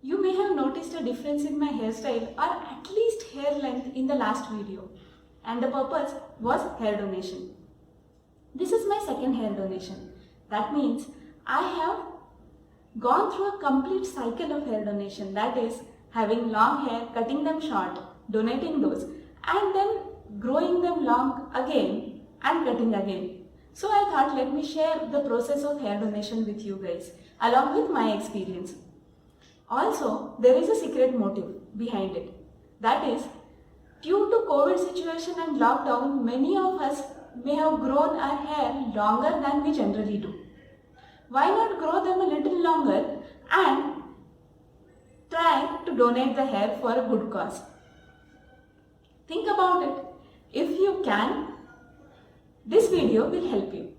You may have noticed a difference in my hairstyle or at least hair length in the last video, and the purpose was hair donation. This is my second hair donation. That means I have gone through a complete cycle of hair donation, that is having long hair, cutting them short, donating those, and then growing them long again and cutting again. So I thought, let me share the process of hair donation with you guys along with my experience. Also, there is a secret motive behind it. That is, due to COVID situation and lockdown, many of us may have grown our hair longer than we generally do. Why not grow them a little longer and try to donate the hair for a good cause? Think about it. If you can, this video will help you.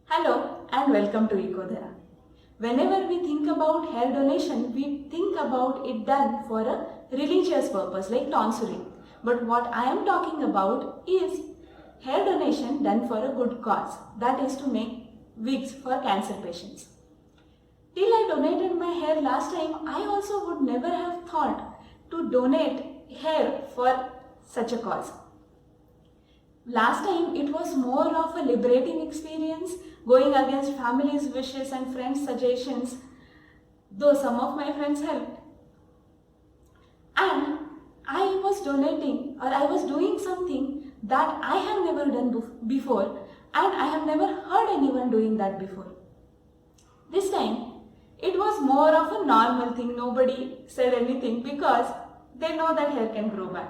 Hello and welcome to Ecodhera. Whenever we think about hair donation, we think about it done for a religious purpose like tonsuring. But what I am talking about is hair donation done for a good cause, that is to make wigs for cancer patients. Till I donated my hair last time, I also would never have thought to donate hair for such a cause. Last time it was more of a liberating experience, going against family's wishes and friends' suggestions, though some of my friends helped. And I was donating, or I was doing something that I have never done before, and I have never heard anyone doing that before. This time it was more of a normal thing. Nobody said anything because they know that hair can grow back.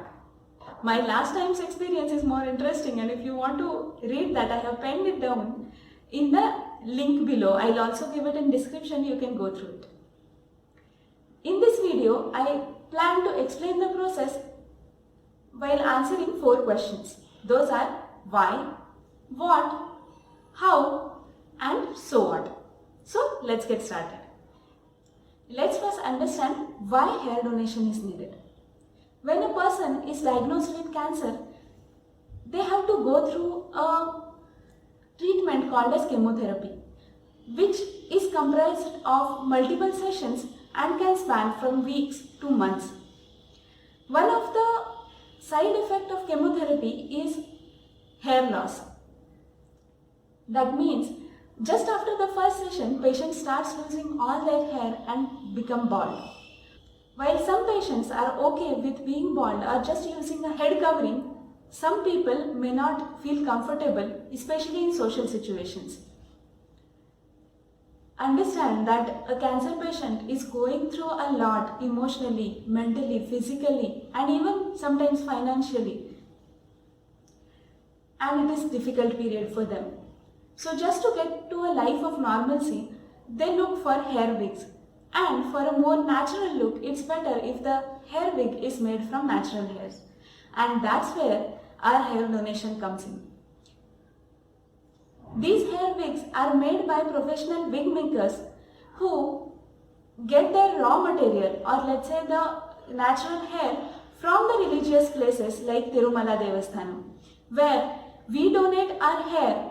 My last time's experience is more interesting, and if you want to read that, I have penned it down in the link below. I'll also give it in description, you can go through it. In this video, I plan to explain the process while answering 4 questions. Those are why, what, how, and so what. So let's get started. Let's first understand why hair donation is needed. When a person is diagnosed with cancer, they have to go through a treatment called as chemotherapy, which is comprised of multiple sessions and can span from weeks to months. One of the side effects of chemotherapy is hair loss. That means just after the first session, patient starts losing all their hair and become bald. While some patients are okay with being bald or just using a head covering, some people may not feel comfortable, especially in social situations. Understand that a cancer patient is going through a lot emotionally, mentally, physically, and even sometimes financially. And it is a difficult period for them. So just to get to a life of normalcy, they look for hair wigs. And for a more natural look, it's better if the hair wig is made from natural hairs. And that's where our hair donation comes in. These hair wigs are made by professional wig makers who get their raw material, or let's say the natural hair, from the religious places like Tirumala Devasthanam, where we donate our hair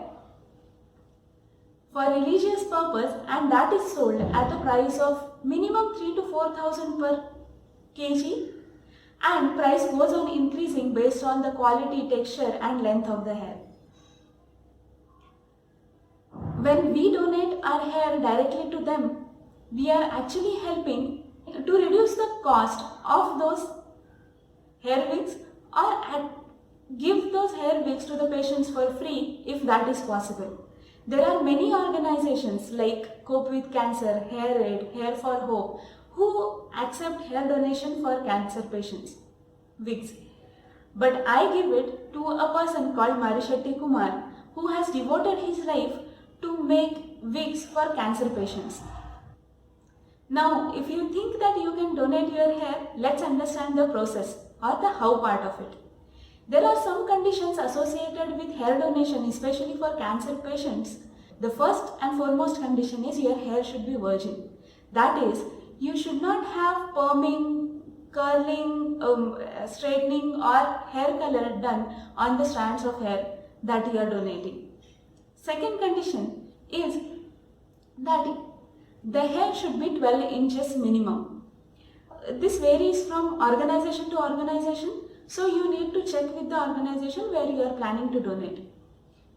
for religious purpose, and that is sold at a price of minimum 3,000 to 4,000 per kg, and price goes on increasing based on the quality, texture and length of the hair. When we donate our hair directly to them, we are actually helping to reduce the cost of those hair wigs, or give those hair wigs to the patients for free if that is possible. There are many organizations like Cope with Cancer, Hair Aid, Hair for Hope, who accept hair donation for cancer patients, wigs. But I give it to a person called Marishetti Kumar, who has devoted his life to make wigs for cancer patients. Now, if you think that you can donate your hair, let's understand the process or the how part of it. There are some conditions associated with hair donation, especially for cancer patients. The first and foremost condition is your hair should be virgin. That is, you should not have perming, curling, straightening or hair color done on the strands of hair that you are donating. Second condition is that the hair should be 12 inches minimum. This varies from organization to organization, so you need to check with the organization where you are planning to donate.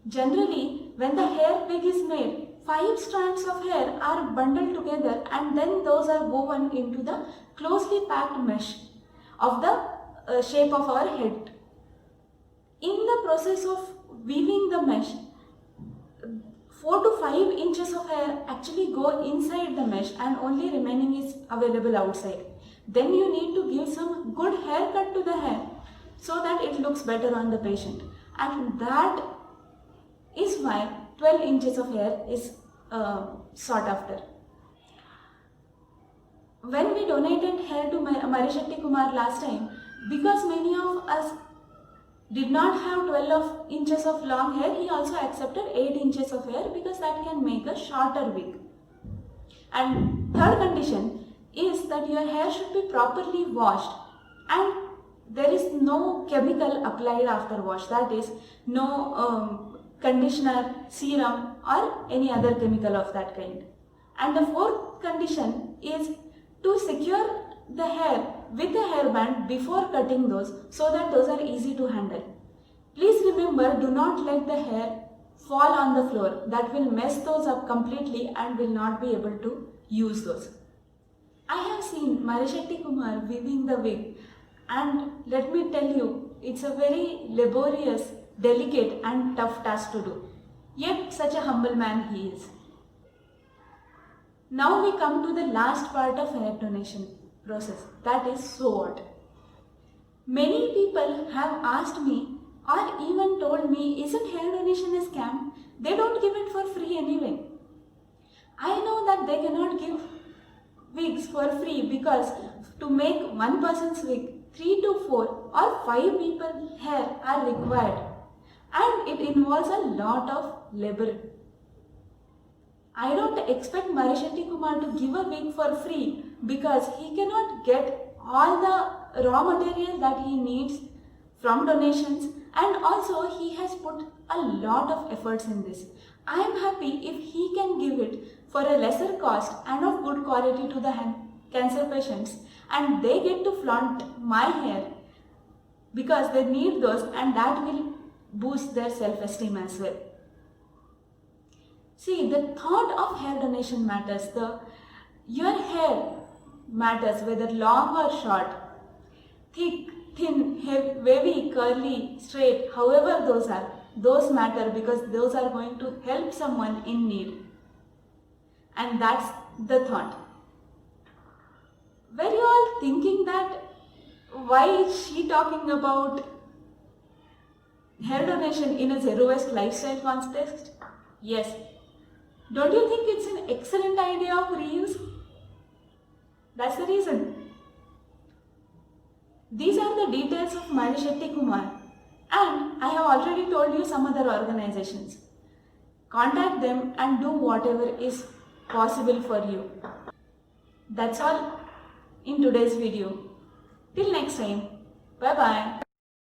Generally, when the hair wig is made, 5 strands of hair are bundled together and then those are woven into the closely packed mesh of the shape of our head. In the process of weaving the mesh, 4 to 5 inches of hair actually go inside the mesh and only remaining is available outside. Then you need to give some good haircut to the hair so that it looks better on the patient, and that is why 12 inches of hair is sought after. When we donated hair to Marishetti Kumar last time, because many of us did not have 12 inches of long hair, he also accepted 8 inches of hair because that can make a shorter wig. And third condition is that your hair should be properly washed and there is no chemical applied after wash, that is no conditioner, serum or any other chemical of that kind. And the fourth condition is to secure the hair with a hairband before cutting those so that those are easy to handle. Please remember, do not let the hair fall on the floor. That will mess those up completely and will not be able to use those. I have seen Marishetti Kumar weaving the wig, and let me tell you, it's a very laborious, delicate and tough task to do. Yet such a humble man he is. Now we come to the last part of hair donation process, that is, so what? Many people have asked me or even told me, isn't hair donation a scam? They don't give it for free anyway. I know that they cannot give wigs for free because to make one person's wig, 3 to 4 or 5 people's hair are required, and it involves a lot of labor. I don't expect Marishetti Kumar to give a wig for free because he cannot get all the raw material that he needs from donations, and also he has put a lot of efforts in this. I am happy if he can give it for a lesser cost and of good quality to the cancer patients, and they get to flaunt my hair because they need those, and that will boost their self-esteem as well. See, the thought of hair donation matters. Your hair matters, whether long or short, thick, thin, wavy, curly, straight, however those are. Those matter because those are going to help someone in need. And that's the thought. Were you all thinking that why is she talking about hair donation in a zero waste lifestyle context? Yes. Don't you think it's an excellent idea of reuse? That's the reason. These are the details of Marishetti Kumar, and I have already told you some other organizations. Contact them and do whatever is possible for you. That's all in today's video. Till next time, bye bye.